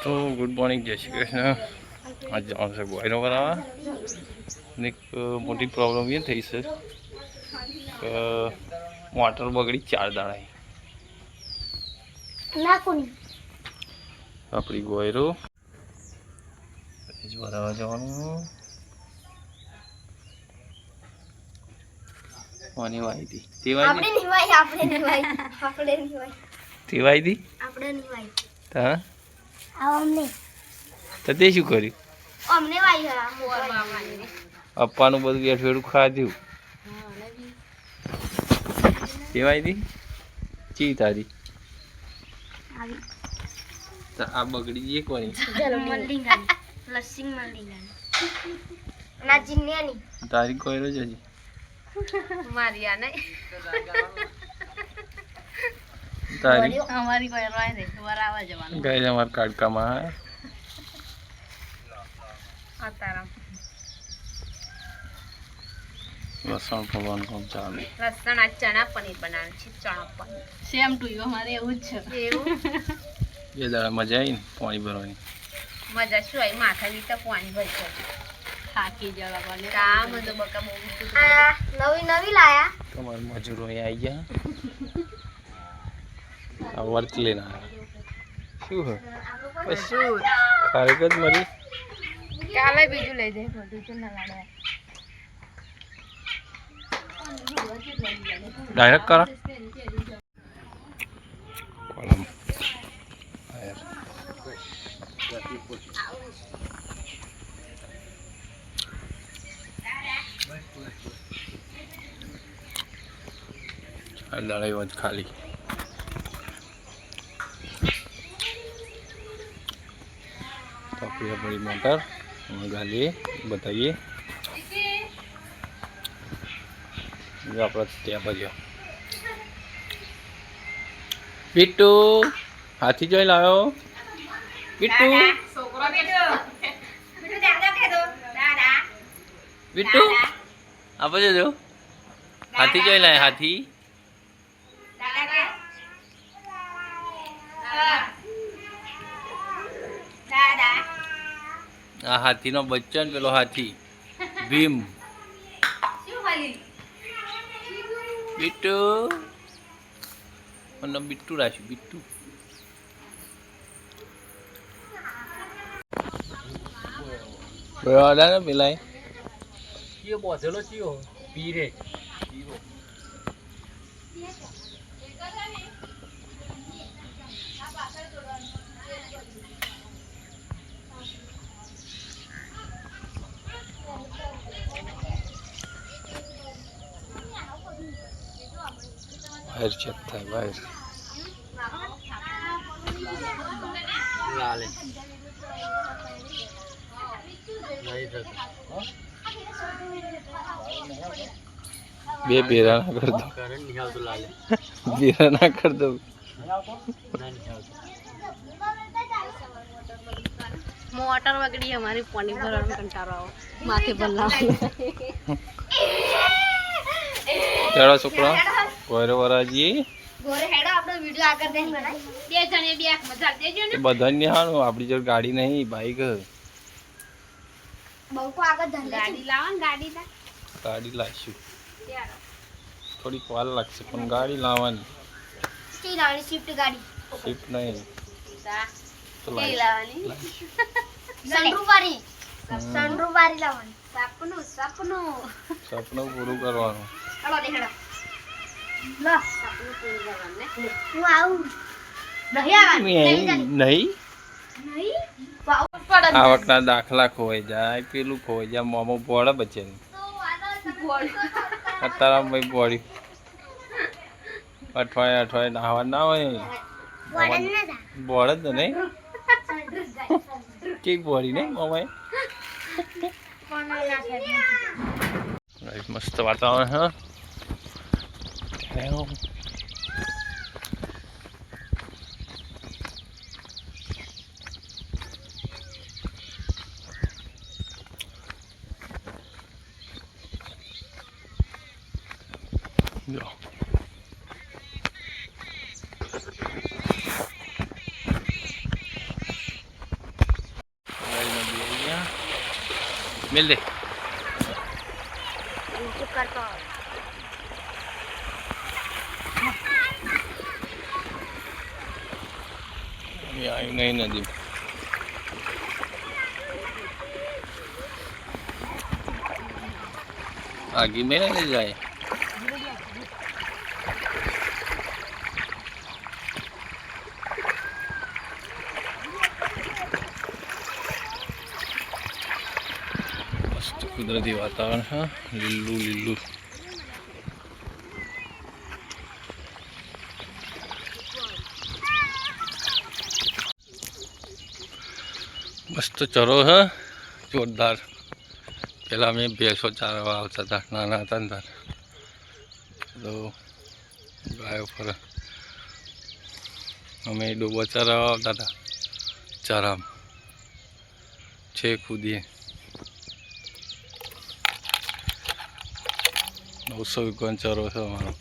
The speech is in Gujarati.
તો ગુડ મોર્નિંગ, જય શ્રી કૃષ્ણ. आज जवान से गोयरो बनावा ने एक मोटी प्रॉब्लम ये थी सर कि मोटर बगड़ी 4 दाड़ा अपनी गोयरो बनावा जवानू पानी वाई थी तेवाई આપણે નિવાઈ तेवाई थी આપણે નિવાઈ ता આ અમને तो ते शू कर्યું અમને વાઈ હા મોર મામાને અપ્પાનું બધું બેઠું બેઠું ખાધું તેવાઈ દી ચી તારી આવી તો આ બગડી જે કોની ચલો મલ્લિંગાની લસિંગ મલ્લિંગાની ના જીન્યાની તારી કોઈરો જ હજી મારિયા નહીં તારી અમારી કોઈ રોય રે વરાવા જવાનું ગાય અમાર કાડકામાં આતારામ લસણ ફોલવાનું કામ ચાલુ લસણ આ ચણા પનીર બનાવવાનું છે ચણા પનીર સેમ ટુ યુ અમારે એવું જ છે એવું એ દાડા મજા આવી ને પાણી ભરવાની મજા શું આવી માથા લીધા પાણી ભરશે થાકી જવા બને કામ તો બકા બહુ નવી નવી લાયા તમાર મજૂરો અહીં આવી ગયા આ વર્ત લઈને આવ્યા શું હે શું ખરેખર જ મળી કાલે બીજું લઈ જાય બધું તો ના લાડવા ડાયરેક્ટ કરો કોલમ लड़ाई वज खाली तो फिर बड़ी मोटर गाली बताइए बिट्टू हाथी जो लायो बिट्टू बिट्टू आप जो हाथी जो लाए हाथी आ हाथी नो बच्चन पेलो हाथी भीम बिट्टू मन बिट्टू राशि बिट्टू बड़ा ना मिलाए ये बोझलो चियो पीरे बाहर चलता है बाहर लाले नहीं बे बेरा ना कर दो बेरा ना कर दो मोटर वगड़ी हमारी पानी भरन कंटारो माथे बल्ला चलो छोकरा कोयरो वराजी गोरे हेडो आपनो वीडियो आकर देख बनाई બે જણે બે આંખ મજા દેજો ને બધાને હાનું આપડી જો ગાડી નહીં બાઈક બહુ કો આગળ ધર ગાડી લાવો ને ગાડી લાવશું થોડી વાર લાગશે પણ ગાડી લાવવાની સ્ટી લાવવાની સ્વિફ્ટ ગાડી સ્વિફ્ટ નહીં તો સ્ટી લાવવાની સનરૂફ વાળી લાવવાની સપનું પૂરું કરવાનું હળો દેખડો લો સપનું પૂરું કરવાનું ને હું આવું નહીં આવકના દાખલા ખોવાઈ જાય પેલું ખોવાઈ જાય મોમો બોળે બચે અત્યારે ભાઈ બોડી અઠવાડિયે નાહવા ના હોય બોળ જ નહીં કેક બોડી નહીં મોમાએ મસ્ત વાતાવરણ હા જો મેલ દે. ઊંચું કરતો આવ્યું નહીં નદી. આગી મેં નહીં જાય. મસ્ત કુદરતી વાતાવરણ હા, લીલું લીલું. મસ્ત ચરો હે જોરદાર. પેલા અમે ભેંસો ચારવા આવતા હતા નાના હતા ને તાર તો ગાયો ફરે. અમે ડોબા ચારવા આવતા હતા ચારામ છે કૂદીએ. 900 વીઘાનો ચરો છે અમારો.